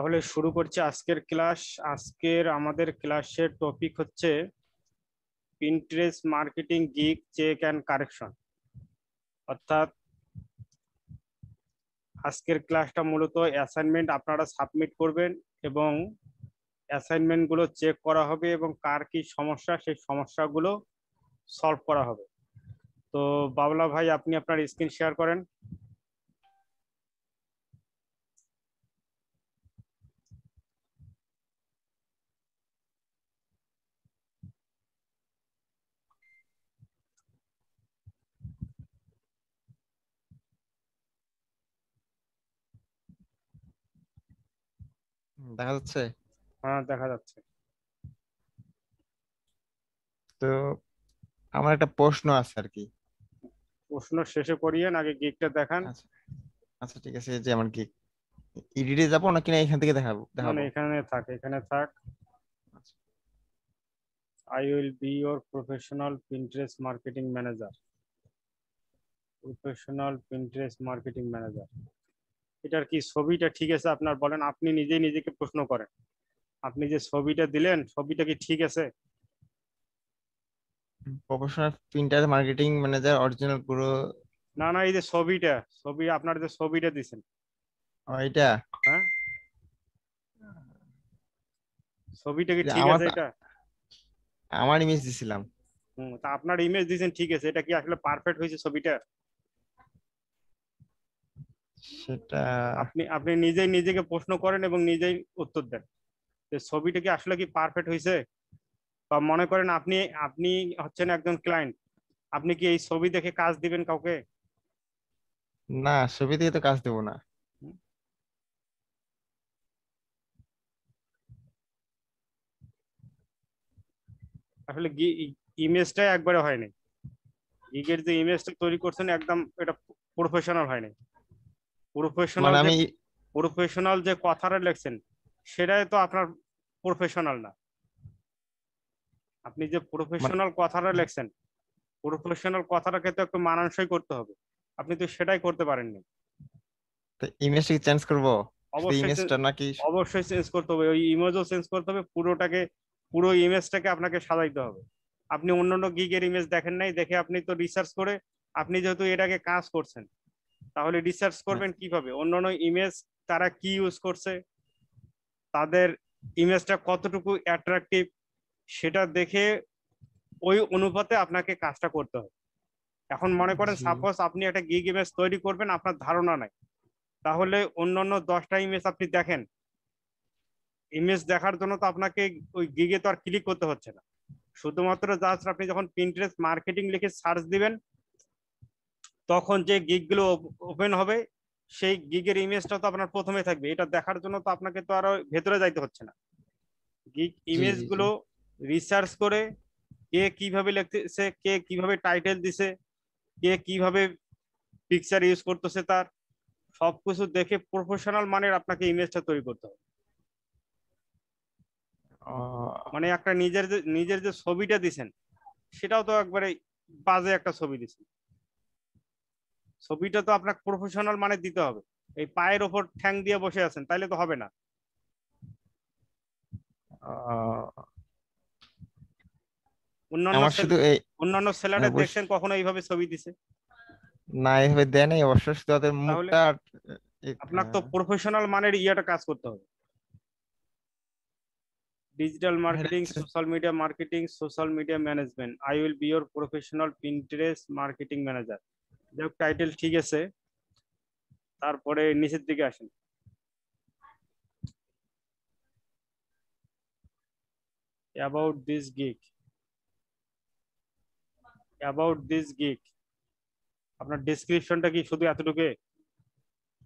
তাহলে শুরু করছি আজকের ক্লাস। আজকের আমাদের ক্লাসের টপিক হচ্ছে Pinterest marketing gig check and correction. অর্থাৎ আজকের ক্লাসটা মূলত অ্যাসাইনমেন্ট আপনারা সাবমিট করবেন এবং অ্যাসাইনমেন্টগুলো চেক করা হবে এবং কার কি সমস্যা সেই সমস্যাগুলো সলভ করা হবে। তো বাবলা ভাই, আপনি আপনার স্ক্রিন শেয়ার করেন। দেখা যাচ্ছে। হ্যাঁ, দেখা যাচ্ছে। তো আমার একটা প্রশ্ন আছে আর কি। প্রশ্ন শেষে করিয়েন, আগে গিগটা দেখান। আচ্ছা আচ্ছা, ঠিক আছে। এই যে আমার কি এডিটে যাবো নাকি না এখান থেকে দেখাবো না না, দেখাবো? এখানে থাক, এখানে থাক। আচ্ছা, I will be your professional Pinterest marketing manager. Professional Pinterest marketing manager. এটার কি ছবিটা ঠিক আছে আপনার? বলেন, আপনি নিজেই নিজেকে প্রশ্ন করেন, আপনি যে ছবিটা দিলেন ছবিটা কি ঠিক আছে? Professional printer marketing manager original পুরো। না না, এই যে ছবিটা, ছবি আপনার যে ছবিটা দিছেন, এটা হ্যাঁ, ছবিটা কি ঠিক আমার আছে এটা? আমার ইমেজ দিছিলাম তা আপনার ইমেজ দিছেন ঠিক আছে, এটা কি আসলে পারফেক্ট হয়েছে ছবিটা? সেটা। আপনি আপনি নিজেই নিজেকে প্রশ্ন করেন এবং নিজেই উত্তর দেন যে ছবিটা কি আসলে কি পারফেক্ট হয়েছে। বা মনে করেন আপনি আপনি হচ্ছেন একজন ক্লায়েন্ট, আপনি কি এই ছবি দেখে কাজ দিবেন কাউকে? না, ছবি থেকে তো কাজ দেবো না। আসলে ইমেজটাই একবারে হয়নি। গিগের যে ইমেজটা তৈরি করছেন একদম এটা প্রফেশনাল হয়নি। প্রফেশনাল মানে যে আমি প্রফেশনাল যে কথাটা লিখছেন সেটাই তো আপনার প্রফেশনাল না। আপনি যে মানে প্রফেশনাল কথাটা লিখছেন, প্রফেশনাল কথাটাকে তো একটু মানানসই করতে হবে, আপনি তো সেটাই করতে পারেননি। ইমেজটা চেঞ্জ করবো, শুধু অবশ্যই ইমেজটা নাকি? অবশ্যই চেঞ্জ করতে হবে, ওই ইমেজও চেঞ্জ করতে হবে, পুরোটাকে, পুরো ইমেজটাকে আপনাকে সাজাইতে হবে। আপনি অন্যান্য গিগের ইমেজ দেখেন নাই, দেখে আপনি তো রিসার্চ করে, আপনি যেহেতু এটাকে কাজ করছেন তাহলে রিসার্চ হ্যাঁ, করবেন কিভাবে অন্যান্য ইমেজ তারা কি ইউজ করছে, তাদের ইমেজটা কতটুকু অ্যাট্রাকটিভ, সেটা দেখে ওই অনুপাতে আপনাকে কাজটা করতে হবে। এখন মনে করেন জি। সাপোজ আপনি একটা গিগ ইমেজ তৈরি করবেন, আপনার ধারণা নাই, তাহলে অন্যান্য 10টা ইমেজ আপনি দেখেন, ইমেজ দেখার জন্য তো আপনাকে ওই গিগে তো আর ক্লিক করতে হচ্ছে না, শুধুমাত্র জাস্ট আপনি যখন পিন্টারেস্ট মার্কেটিং লিখে সার্চ দিবেন তখন যে গিগ গুলো ওপেন হবে সেই গিগের ইমেজটা তো আপনার প্রথমে থাকবে, এটা দেখার জন্য তো আপনাকে তো আরো ভেতরে যাইতে হচ্ছে না। গিগ জি ইমেজ জি জি। গুলো রিসার্চ করে কে কিভাবে লিখতেছে, কে কিভাবে টাইটেল দিছে, কে কিভাবে পিকচার ইউজ করতেছে, তার সবকিছু দেখে প্রফেশনাল মানের আপনাকে ইমেজটা তৈরি করতে হবে। মানে একটা নিজের যে ছবিটা দিছেন সেটাও তো একবারে বাজে একটা ছবি দিছেন, ছবিটা তো আপনাকে প্রফেশনাল মানে দিতে হবে। এই পায়ের ওপর ঠ্যাং দিয়ে বসে আছেন তাইলে তো হবে না। অন্যান্য আমার শুধু এই অন্যান্য হ্যাঁ, ছেলেরা দেখছেন কখনো এইভাবে ছবি দিছে? না, এভাবে দেয় নাই অবশ্য, শুধু ওদের তাহলে মুখটা আপনার তো প্রফেশনাল মানের ইয়েটা কাজ করতে হবে। Digital marketing, social media management, I will be your professional Pinterest marketing manager. যাই টাইটেল ঠিক আছে, তারপরে নিচের দিকে আসেন। About this gig, about this gig, আপনার ডেসক্রিপশনটা কি শুধু এতটুকু?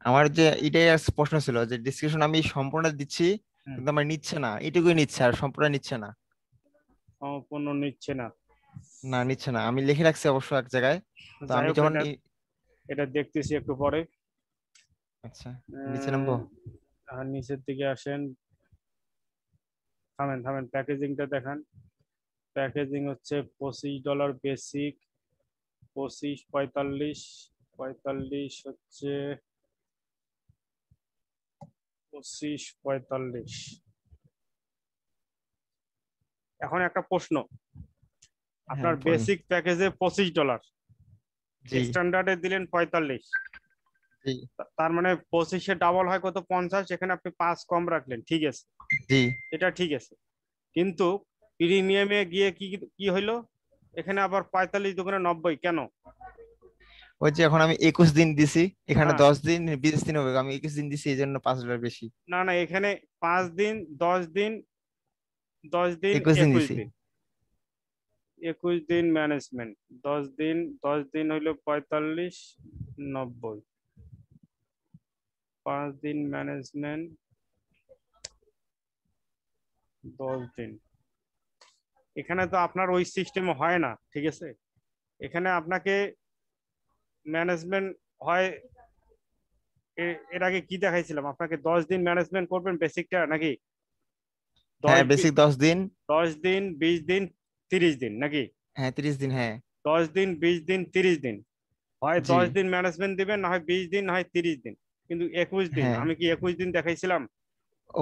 আমার যে এটাই আর প্রশ্ন ছিল যে ডিসক্রিপশন আমি সম্পূর্ণ দিচ্ছি, হুম, কিন্তু আমার নিচ্ছে না, এটুকুই নিচ্ছে আর সম্পূর্ণ নিচ্ছে না। সম্পূর্ণ নিচ্ছে না। না, নিচ্ছে না, আমি লিখে রাখছি অবশ্য এক জায়গায়। তো যাই আমি হোক, যখন এটা এটা দেখতেছি একটু পরে। আচ্ছা, নিচে নামবো। নিচের দিকে আসেন, থামেন থামেন, প্যাকেজিংটা দেখান। প্যাকেজিং হচ্ছে $25 বেসিক, 25, 45, 45 হচ্ছে 2545। এখন একটা প্রশ্ন, হ্যাঁ আপনার বলেন। বেসিক প্যাকেজে $25, জি স্ট্যান্ডার্ডে দিলেন 45, জি তার মানে 25-এ ডাবল হয় কত, 50, এখানে আপনি 5 কম রাখলেন, ঠিক আছে, জি। এটা ঠিক আছে। কিন্তু প্রিমিয়ামে গিয়ে কি কি হইলো, এখানে আবার 45 দোকানে 90 কেন? ওই যে এখন আমি 21 দিন দিছি, এখানে হ্যাঁ, 10 দিন 20 দিন হবে, আমি 21 দিন দিছি এই জন্য $5 বেশি। না না, এখানে 5 দিন, 10 দিন, 10 দিন, 21 দিন 21 দিছি। দিন, 21 দিন ম্যানেজমেন্ট, 10 দিন, 10 দিন হইলো 45, 90, 5 দিন ম্যানেজমেন্ট, 10 দিন। এখানে তো আপনার ওই সিস্টেম হয় না, ঠিক আছে, এখানে আপনাকে ম্যানেজমেন্ট হয়, এর আগে কি দেখাইছিলাম আপনাকে, 10 দিন ম্যানেজমেন্ট করবেন বেসিকটা নাকি, হ্যাঁ দশ বেসিক 10 দিন। 10 দিন, 20 দিন, 30 দিন নাকি, হ্যাঁ 30 দিন হ্যাঁ। 10 দিন, 20 দিন, 30 দিন, হয় জি 10 দিন ম্যানেজমেন্ট দিবেন, না হয় 20 দিন, না হয় 30 দিন। কিন্তু 21 দিন, হ্যাঁ, আমি কি 21 দিন দেখাইছিলাম?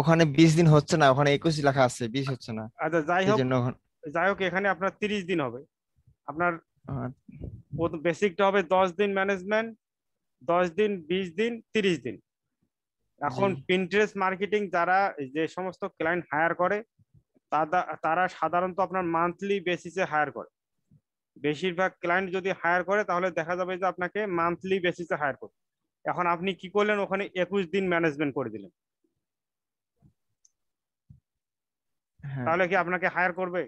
ওখানে 20 দিন হচ্ছে না, ওখানে 21 লেখা আছে, 20 হচ্ছে না। আচ্ছা যাই এই হোক, জন্য এখানে আপনার 30 দিন হবে। আপনার আহ, বেসিকটা হবে 10 দিন ম্যানেজমেন্ট, 10 দিন, 20 দিন, 30 দিন। জি এখন পিন্টারেস্ট মার্কেটিং যারা, যে সমস্ত ক্লায়েন্ট হায়ার করে, তারা সাধারণত আপনার মান্থলি বেসিসে হায়ার করে। বেশিরভাগ ক্লায়েন্ট যদি হায়ার করে তাহলে দেখা যাবে যে আপনাকে মান্থলি বেসিসে হায়ার করে। এখন আপনি কি করলেন, ওখানে 21 দিন ম্যানেজমেন্ট করে দিলেন, হ্যাঁ। তাহলে কি আপনাকে হায়ার করবে?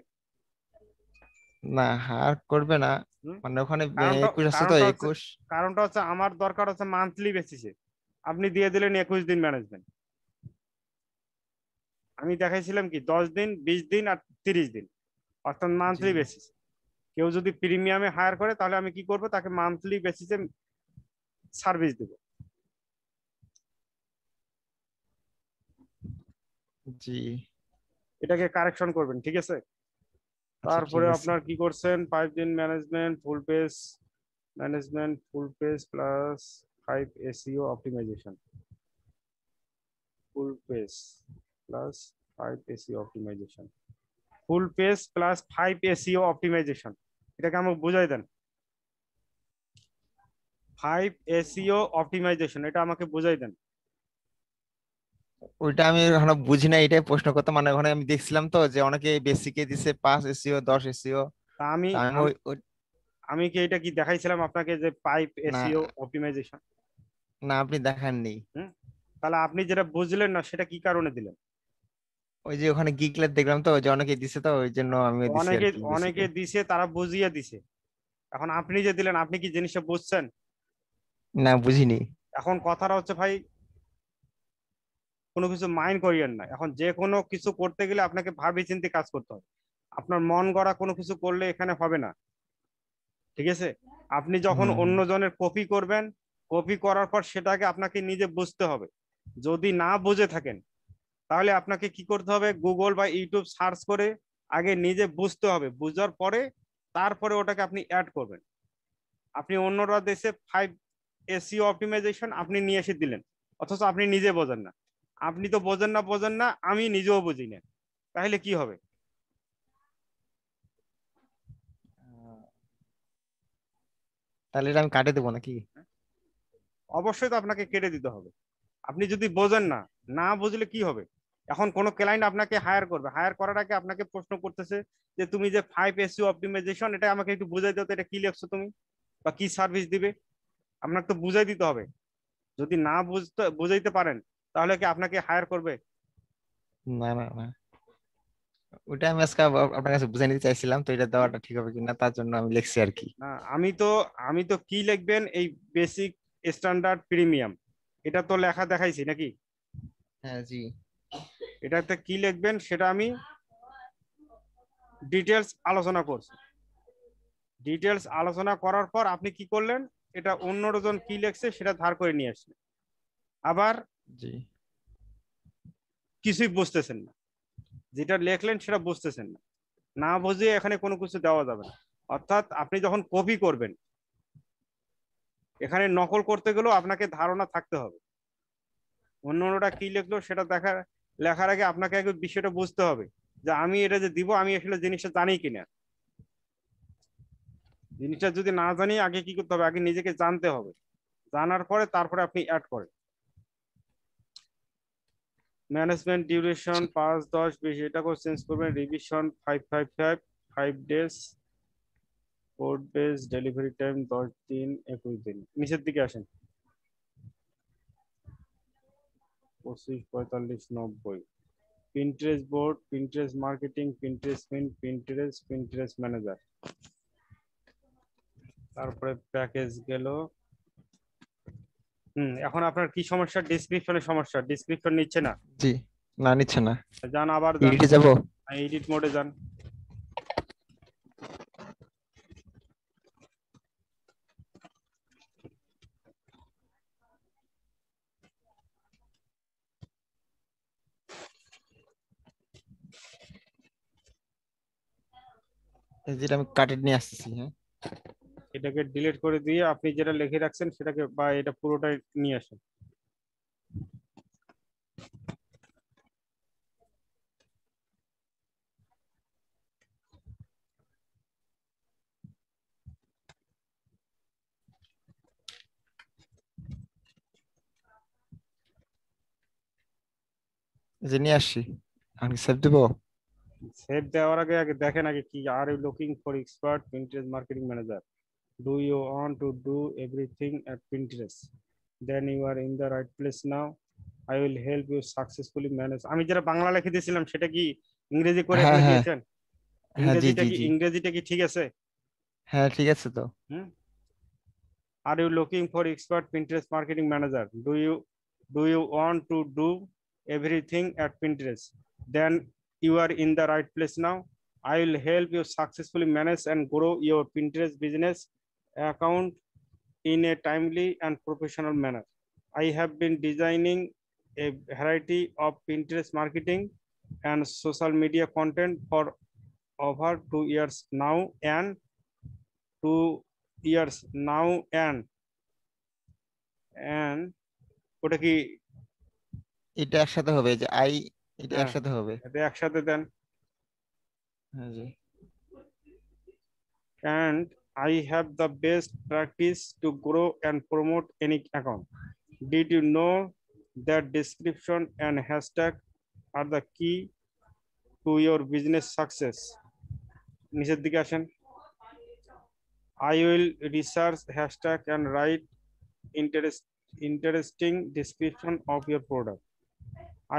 না হার করবে না, হুম? মানে ওখানে কারণটা 21 আছে তো কারণটা হচ্ছে 21। কারণটা হচ্ছে আমার দরকার হচ্ছে মান্থলি বেসিসে, আপনি দিয়ে দিলেন 21 দিন ম্যানেজমেন্ট। আমি দেখাইছিলাম কি 10 দিন, 20 দিন আর 30 দিন, অর্থাৎ জি মান্থলি বেসিস। কেউ যদি প্রিমিয়ামে হায়ার করে তাহলে আমি কি করব, তাকে মান্থলি বেসিসে সার্ভিস দেব। জি। এটাকে কারেকশন করবেন, ঠিক আছে। আচ্ছা ঠিক তারপরে আছে। আপনার কি করছেন, 5 দিন management full page, plus 5 SEO optimisation, full page plus 5 SEO optimisation, full page plus 5 SEO optimisation, এটাকে আমাকে বুঝাই দেন। 5 SEO অপটিমাইজেশন, এটা আমাকে বুঝাই দেন। ওইটা আমি এখনো বুঝি না, এটাই প্রশ্ন করতে, মানে ওখানে আমি দেখছিলাম তো যে অনেকে বেসিকে দিছে 5 এসইও 10 এসইও। তা আমি তা আমি আম- আমি কি এটা কি দেখাইছিলাম আপনাকে যে 5 SEO না অপটিমাইজেশন? না আপনি দেখাননি। হুম, তাহলে আপনি যেটা বুঝলেন না সেটা কি কারণে দিলেন? ওই যে ওখানে গিগলেট দেখলাম তো যে অনেকে দিছে, তো ওই জন্য আমিও দিছি আর অনেকে কি বেসিকে। অনেকে দিছে, তারা বুঝিয়ে দিছে। এখন আপনি যে দিলেন, আপনি কি জিনিসটা বুঝছেন? না বুঝিনি। এখন কথাটা হচ্ছে ভাই, কোনো কিছু মাইন্ড করিয়েন না। এখন যে কোনো কিছু করতে গেলে আপনাকে ভাবি চিন্তে কাজ করতে হবে। আপনার মন গড়া কোনো কিছু করলে এখানে হবে না, ঠিক আছে। আপনি যখন হুম। অন্যজনের কপি করবেন, কপি করার পর সেটাকে আপনাকে নিজে বুঝতে হবে। যদি না বুঝে থাকেন তাহলে আপনাকে কি করতে হবে, গুগল বা ইউটিউব সার্চ করে আগে নিজে বুঝতে হবে, বুঝার পরে তারপরে ওটাকে আপনি অ্যাড করবেন। আপনি অন্যরা দেশে 5 SEO অপটিমাইজেশন আপনি নিয়ে এসে দিলেন, অথচ আপনি নিজে বোঝেন না। আপনি তো বোঝেন না, আমি নিজেও বুঝি না, তাহলে কি হবে? তাহলে এটা আমি কাটে দেবো নাকি? অবশ্যই তো আপনাকে কেটে দিতে হবে। আপনি যদি বোঝেন না, না বুঝলে কি হবে? এখন কোন ক্লায়েন্ট আপনাকে হায়ার করবে, হায়ার করার আগে আপনাকে প্রশ্ন করতেছে যে তুমি যে 5 SEO অপটিমাইজেশন, এটা আমাকে একটু বুঝাই দাও তো, এটা কি লিখছো তুমি, বা কি সার্ভিস দিবে, আপনাকে তো বুঝাই দিতে হবে। যদি না বুঝাইতে পারেন তাহলে কি আপনাকে হায়ার করবে? না না না, ওইটা আমি আজকে আপনার কাছে বুঝে নিতে চাইছিলাম, তো এটা দেওয়াটা ঠিক হবে কিনা তার জন্য আমি লিখছি আর কি। না, আমি তো কি লিখবেন, এই বেসিক, স্ট্যান্ডার্ড, প্রিমিয়াম, এটা তো লেখা দেখাইছি নাকি? হ্যাঁ জি। এটাতে কি লিখবেন সেটা আমি ডিটেলস আলোচনা করছি। ডিটেলস আলোচনা করার পর আপনি কি করলেন, এটা অন্যজন কি লিখছে সেটা ধার করে নিয়ে আসলেন, আবার জি কিছুই বুঝতেছেন না, যেটা লেখলেন সেটা বুঝতেছেন না, না বুঝিয়ে এখানে কোনো কিছু দেওয়া যাবে না। অর্থাৎ আপনি যখন কপি করবেন, এখানে নকল করতে গেলেও আপনাকে ধারণা থাকতে হবে। অন্যটা কি লিখলো সেটা লেখার আগে আপনাকে আগে বিষয়টা বুঝতে হবে যে আমি এটা যে দিব আমি আসলে জিনিসটা জানি কিনা। জিনিসটা যদি না জানি আগে কি করতে হবে, আগে নিজেকে জানতে হবে, জানার পরে তারপরে আপনি অ্যাড করেন। ম্যানেজমেন্ট ডিউরেশন 5, 10, 20 এটাকেও চেঞ্জ করবেন। Revision 555, 5 days, 4 days, delivery time 10 দিন, 21 দিন। নিচের দিকে আসেন। 25, 45, 90। Pinterest board, Pinterest marketing, Pinterest pin, Pinterest manager. তারপরে প্যাকেজ গেল। এখন আপনার কি সমস্যা? ডিসক্রিপশনের সমস্যা, ডিসক্রিপশন নিচ্ছে না। জি, না নিচ্ছে না। যান, আবার যান, এডিটে যাব। এডিট মোডে যান। যেটা আমি কাটেড নিয়ে আসতেছি। হ্যাঁ, এটাকে ডিলিট করে দিয়ে আপনি যেটা লিখে রাখছেন সেটাকে বা এটা পুরোটাই নিয়ে আসেন। যে নিয়ে আসছি। আমি সেভ দেবো। সেভ দেওয়ার আগে আগে দেখেন আগে কি are you looking for expert Pinterest marketing manager, do you want to do everything at Pinterest, then you are in the right place now, I will help you successfully manage. আমি যেটা বাংলা লিখে দিয়েছিলাম সেটা কি ইংরেজি করে হ্যাঁ এখানে হ্যাঁ দিয়েছেন? হ্যাঁ, জি জি জি। ইংরেজিটা কি ঠিক আছে? হ্যাঁ ঠিক আছে তো। হুম। Are you looking for expert Pinterest marketing manager? Do you want to do everything at Pinterest? Then you are in the right place now. I will help you successfully manage and grow your Pinterest business account in a timely and professional manner. I have been designing a variety of Pinterest marketing and social media content for over 2 years now, and 2 years now, and ওটা কি? এটা একসাথে হবে, যে I, এটা হ্যাঁ, একসাথে হবে। এটা একসাথে দেন। হ্যাঁ জি। And I have the best practice to grow and promote any account. Did you know that description and hashtag are the key to your business success? নিচের দিকে আসেন। I will research hashtag and write interesting description of your product.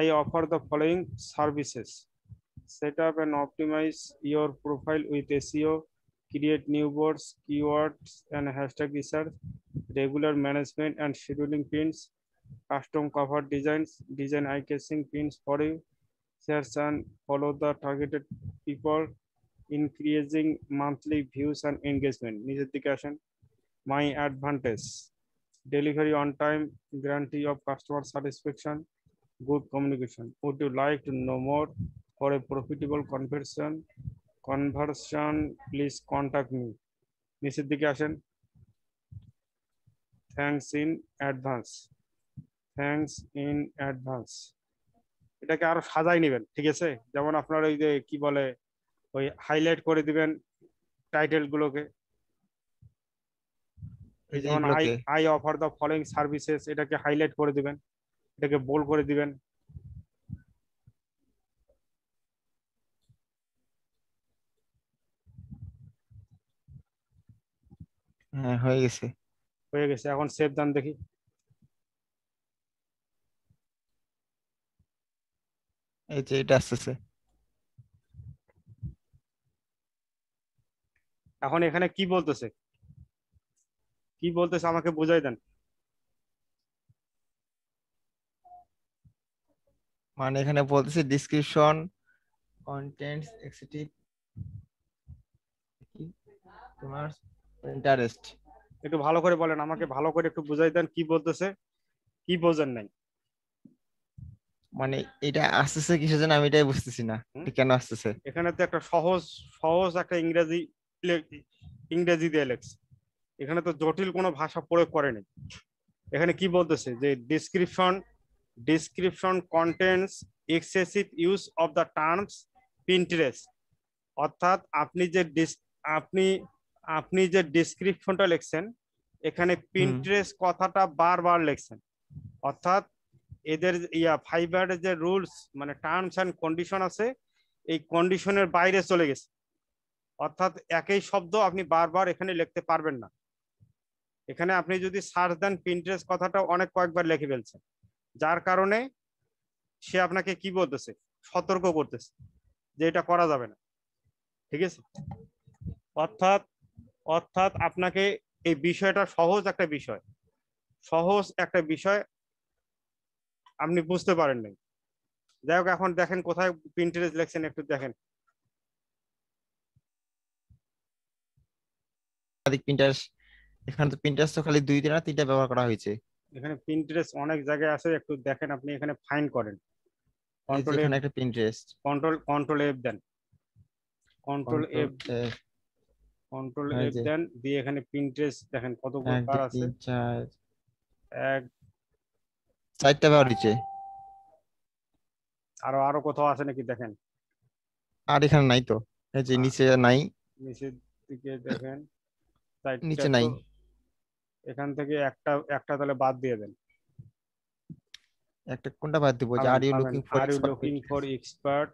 I offer the following services: set up and optimize your profile with SEO, create new words, keywords, and hashtag research, regular management and scheduling pins, custom cover designs, design eye-catching pins for you, search and follow the targeted people, increasing monthly views and engagement. নিচের দিকে আসেন। My advantage: delivery on time, guarantee of customer satisfaction, good communication. Would you like to know more? For a profitable conversion, please contact me. নিচের দিকে আসেন। Thanks in advance. Thanks in advance. এটাকে আরো সাজাই নেবেন, ঠিক আছে? যেমন আপনার ওই যে কি বলে, ওই হাইলাইট করে দিবেন টাইটেল গুলোকে। এই এই যে যেমন আই এগুলোকে। I offer the following services, এটাকে হাইলাইট করে দিবেন, এটাকে বোল্ড করে দিবেন। হ্যাঁ হয়ে গেছে। হয়ে গেছে, এখন সেভ দান দেখি। এই যে এটা আসতেছে। এখন এখানে কি বলতেছে, কি বলতেছে আমাকে বুঝাই দেন। মানে এখানে বলতেছে ডিসক্রিপশন, কন্টেন্টস, এক্সিটিভ, তোমার ইন্টারেস্ট। একটু ভালো করে বলেন, আমাকে ভালো করে একটু বুঝাই দেন কি বলতেছে, কি বোঝেন নাই। মানে এটা আসতেছে কিসের জন্য আমি এটাই বুঝতেছি না, হুম? এটা কেন আসতেছে। এখানে তো একটা সহজ সহজ একটা ইংরেজি দিয়ে লেখছে, এখানে তো জটিল কোনো ভাষা প্রয়োগ করেনি। এখানে কি বলতেছে যে description description contains excessive use of the terms Pinterest। অর্থাৎ আপনি আপনি যে ডেসক্রিপশনটা লিখছেন এখানে হুম পিন্টারেস্ট কথাটা বারবার লিখছেন। অর্থাৎ এদের ফাইবারের যে রুলস মানে টার্মস এন্ড কন্ডিশন আছে এই কন্ডিশনের বাইরে চলে গেছে। অর্থাৎ একই শব্দ আপনি বারবার এখানে লিখতে পারবেন না। এখানে আপনি যদি সার্চ দেন পিন্টারেস্ট কথাটা অনেক কয়েকবার লিখে ফেলছেন, যার কারণে সে আপনাকে কি বলতেছে, সতর্ক করতেছে যে এটা করা যাবে না। ঠিক আছে, অর্থাৎ অর্থাৎ আপনাকে এই বিষয়টা সহজ একটা বিষয় আপনি বুঝতে পারেন নাই। যাই হোক, এখন দেখেন কোথায় পিন্টারেস্ট লেখছেন, একটু দেখেন। প্রিন্টার্স, এখানে তো প্রিন্টার্স তো খালি 2 না 3টা ব্যবহার করা হয়েছে। এখানে পিন্টারেস্ট অনেক জায়গায় আছে, একটু দেখেন। আপনি এখানে ফাইন্ড করেন, এই যে কন্ট্রোল এফ, এখানে একটা প্রিন্টারেস্ট, কন্ট্রোল এফ দেন, control control F, F, control এই এফ যে দেন, দিয়ে এখানে পিন্টারেস্ট দেখেন কতগুলো 1 কার 2 আছে। 3 4 এক, 4টা ব্যবহার হয়েছে। আরো আরো কোথাও আছে নাকি দেখেন। আর এখানে নাই তো, এই যে আ- নিচে নাই, নিচের দিকে দেখেন, চারটা নিচে তো। নাই। এখান থেকে একটা একটা তাহলে বাদ দিয়ে দেন। একটা কোনটা বাদ দিব, যে থামেন আর ইউ থামেন, looking for are you expert looking for expert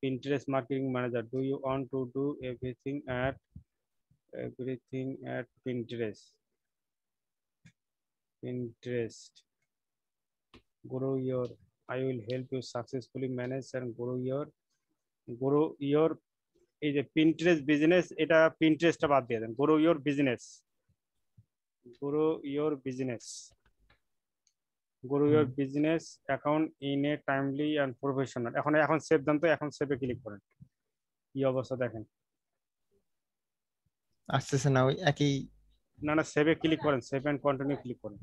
Pinterest marketing manager, do you want to do everything at Pinterest, grow your, I will help you successfully manage and grow your এই যে Pinterest business, এটা Pinterestটা বাদ দিয়ে দেন, grow your business, grow your business, grow your business account in a timely and professional। এখন save দেন তো, এখন সেভে click করেন, কি অবস্থা দেখেন। আসতেছে না, ওই একই। না না, সেভে ক্লিক করেন, সেভ এন্ড কন্টিনিউ ক্লিক করেন।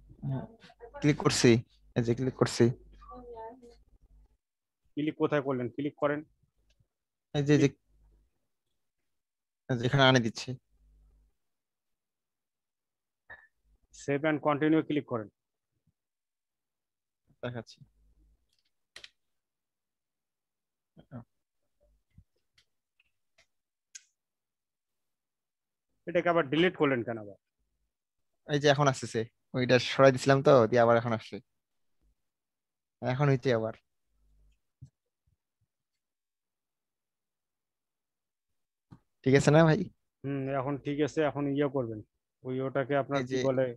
ক্লিক করছি, এই যে ক্লিক করছি, ক্লিক কোথায় করলেন, ক্লিক করেন, এই যে ক্লিক, যেখানে আনে দিচ্ছে। সেভ এন্ড কন্টিনিউ ক্লিক করেন। দেখাচ্ছি। এটাকে আবার ডিলিট করলেন কেন আবার? এই যে এখন আসতেছে, ওইটা সরাই দিছিলাম তো, দিয়ে আবার এখন আসছে, এখন হইছে আবার। ঠিক আছে না ভাই? এখন ঠিক আছে, এখন করবেন, ওটাকে আপনার এই কি যে বলে,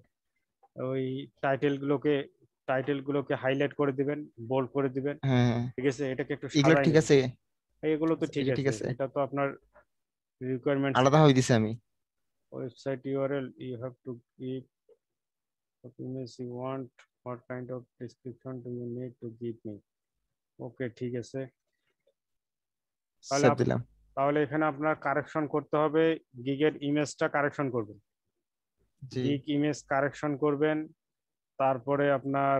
ওই টাইটেল গুলোকে হাইলাইট করে দিবেন, বোল্ড করে দিবেন। হ্যাঁ হ্যাঁ, ঠিক আছে, এটাকে একটু এগুলো সাজাই ঠিক নেবেন। আছে, এগুলো তো ঠিক এটা ঠিক আছে, আছে, এটা তো আপনার রিকোয়ারমেন্টস। আলাদা হয়ে দিছে আমি। Website URL you have to give what image you want, what kind of description do you need to give me। ওকে, ঠিক আছে। তাহলে সেভ দিলাম। তাহলে এখানে আপনার কারেকশন করতে হবে, গিগের ইমেজটা কারেকশন করবেন, জি, গিগ ইমেজ কারেকশন করবেন। তারপরে আপনার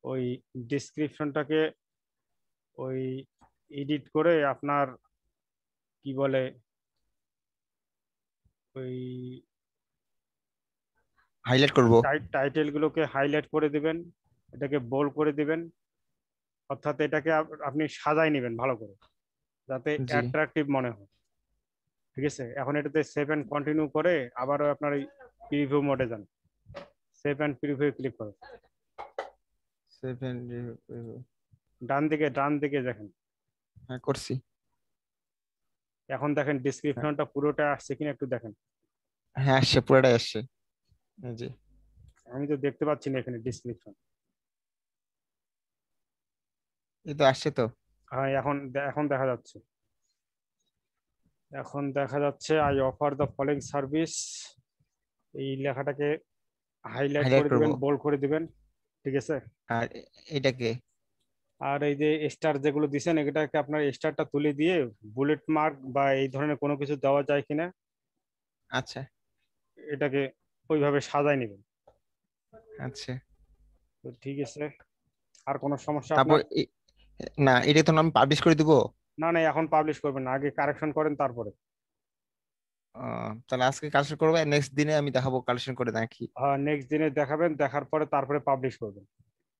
ওই ডিসক্রিপশনটাকে ওই এডিট করে আপনার কি বলে ওই হাইলাইট করব। টাইটেল গুলোকে হাইলাইট করে দিবেন, এটাকে বোল্ড করে দিবেন। অর্থাৎ এটাকে আপনি সাজাই নেবেন ভালো করে, যাতে জি, অ্যাট্রাকটিভ মনে হয়। ঠিক আছে, এখন এটাতে সেভ এন্ড কন্টিনিউ করে আবারও আপনার এই প্রিভিউ মোডে যান, সেভ এন্ড প্রিভিউ ক্লিক করুন। সেভেন, ডান দিকে দেখেন, হ্যাঁ করছি। এখন দেখেন হ্যাঁ ডিসক্রিপশনটা পুরোটা আসছে কিনা একটু দেখেন। হ্যাঁ, আসছে, পুরোটাই আসছে। এই যে আমি তো দেখতে পাচ্ছি না এখানে ডিসক্রিপশন। এই তো আসছে তো। হ্যাঁ, এখন এখন দেখা যাচ্ছে, I offer the following service, এই লেখাটাকে হাইলাইট হাইলাইট করে করব। দিবেন, বোল্ড করে দিবেন। ঠিক আছে, আর এটাকে, আর এই যে স্টার যেগুলো দিছেন এটাকে আপনার স্টারটা তুলে দিয়ে বুলেট মার্ক বা এই ধরনের কোনো কিছু দেওয়া যায় কিনা আচ্ছা এটাকে ওইভাবে সাজায় নেবেন। আচ্ছা। তো ঠিক আছে, আর কোনো সমস্যা তারপর আপনার? না, এটা তো আমি পাবলিশ করে দিব। না না, এখন পাবলিশ করবেন না, আগে কারেকশন করেন তারপরে। তাহলে আজকে কালেকশন করবো, নেক্সট দিনে আমি দেখাবো কালেকশন করে নাকি। নেক্সট দিনে দেখাবেন, দেখার পরে তারপরে পাবলিশ করবেন।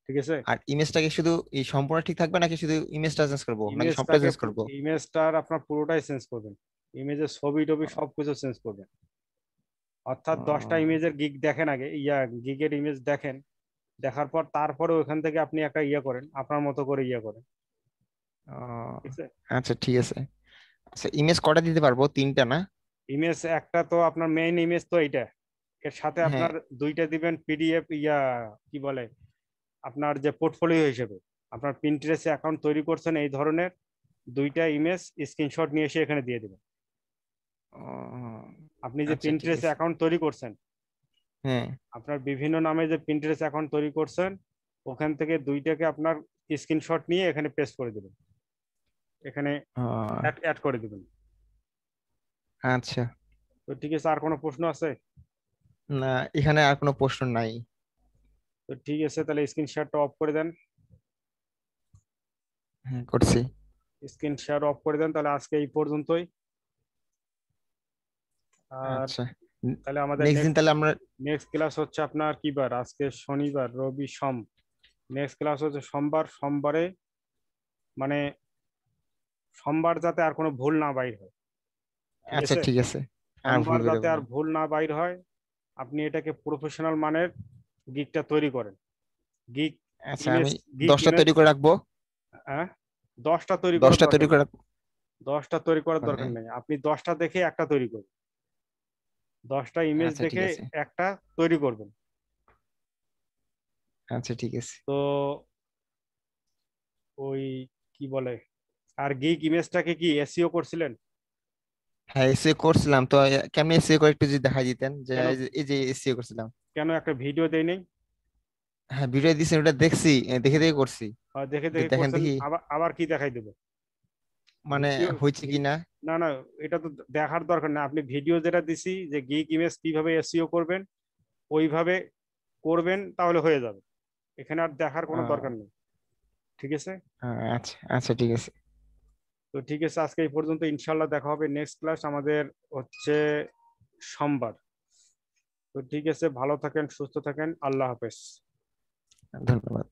ঠিক আছে। আর ইমেজটাকে শুধু এই সম্পূর্ণ ঠিক থাকবে নাকি শুধু ইমেজটা চেঞ্জ করবো নাকি সবটা ইমেজটাকে চেঞ্জ করবো? ইমেজটার আপনার পুরোটাই চেঞ্জ করবেন, ইমেজের ছবি টবি সবকিছু চেঞ্জ করবেন। অর্থাৎ 10টা আহ, ইমেজের গিগ দেখেন আগে, গিগের ইমেজ দেখেন, দেখার পর তারপরে ওখান থেকে আপনি একটা করেন, আপনার মতো করে করেন। আহ, ঠিক আছে। আচ্ছা ঠিক আছে। আচ্ছা ইমেজ কটা দিতে পারবো? 3টা না? ইমেজ একটা তো আপনার মেইন ইমেজ তো এইটা, এর সাথে হ্যাঁ। আপনার দুইটা দিবেন পিডিএফ, কি বলে, আপনার যে পোর্টফোলিও হিসেবে আপনার পিন্টারেস্ট অ্যাকাউন্ট তৈরি করছেন এই ধরনের দুইটা ইমেজ স্ক্রিনশট নিয়ে এসে এখানে দিয়ে দিবেন। আহ, আপনি যে আচ্ছা ঠিক পিন্টারেস্ট আছে। অ্যাকাউন্ট তৈরি করছেন, হ্যাঁ। আপনার বিভিন্ন নামে যে পিন্টারেস্ট অ্যাকাউন্ট তৈরি করছেন, ওখান থেকে দুইটাকে আপনার স্ক্রিনশট নিয়ে এখানে পেস্ট করে দিবেন, এখানে আহ, অ্যাড করে দিবেন। আচ্ছা। তো ঠিক আছে, আর কোনো প্রশ্ন আছে? না, এখানে আর কোনো প্রশ্ন নাই। তো ঠিক আছে, তাহলে স্ক্রিন শেয়ারটা অফ করে দেন। হ্যাঁ করছি। স্ক্রিন শেয়ার অফ করে দেন, তাহলে আজকে এই পর্যন্তই। আর আচ্ছা, তাহলে আমাদের নেক্সট দিন নেক্সট তাহলে আমরা। নেক্সট ক্লাস হচ্ছে আপনার কি বার, আজকে শনিবার, রবি, সোম। নেক্সট ক্লাস হচ্ছে সোমবার। সোমবারে মানে সোমবার যাতে আর কোনো ভুল না বাইর হয়। ঠিক আচ্ছা আছে। ঠিক আছে, আর ভুল সোমবার করে যাতে দেবো আর না। ভুল না বাইর হয়, আপনি এটাকে প্রফেশনাল মানের গিগটা তৈরি করেন। গিগ আচ্ছা ইমেজ, আমি গিগ 10টা ইমেজ। তৈরি করে রাখবো। হ্যাঁ, 10টা তৈরি করার 10টা দরকার তৈরি করে নেই। রাখবো 10টা তৈরি করার মানে। দরকার নেই, আপনি 10টা দেখে একটা তৈরি করবেন। 10টা ইমেজ আচ্ছা ঠিক দেখে আছে। একটা তৈরি করবেন। আচ্ছা ঠিক আছে। তো ওই কি বলে, আর গিগ ইমেজটাকে কি এসইও করছিলেন? হ্যাঁ এসিও করছিলাম তো। কেমনি এসিও করে একটু যদি দেখাই দিতেন যে কেন, এই যে এসিও করছিলাম। কেন একটা ভিডিও দেই নাই? হ্যাঁ ভিডিও দিয়েছেন, ওটা দেখছি, দেখে দেখে করছি। দেখে একটু দেখে দেখেন করছেন, দেখি আবার আবার কি দেখাই দেবো? মানে ভিডিও, হয়েছে কিনা। না না, এটা তো দেখার দরকার না, আপনি ভিডিও যেটা দিছি যে গিগ ইমেজ কিভাবে এসইও করবেন ওইভাবে করবেন, তাহলে হয়ে যাবে। এখানে আর দেখার কোনো দরকার নেই। ঠিক আছে। আচ্ছা আচ্ছা ঠিক আছে। তো ঠিক আছে, আজকে এই পর্যন্ত, ইনশাল্লাহ দেখা হবে নেক্সট ক্লাস আমাদের হচ্ছে সোমবার। তো ঠিক আছে, ভালো থাকেন, সুস্থ থাকেন, আল্লাহ হাফেজ। ধন্যবাদ।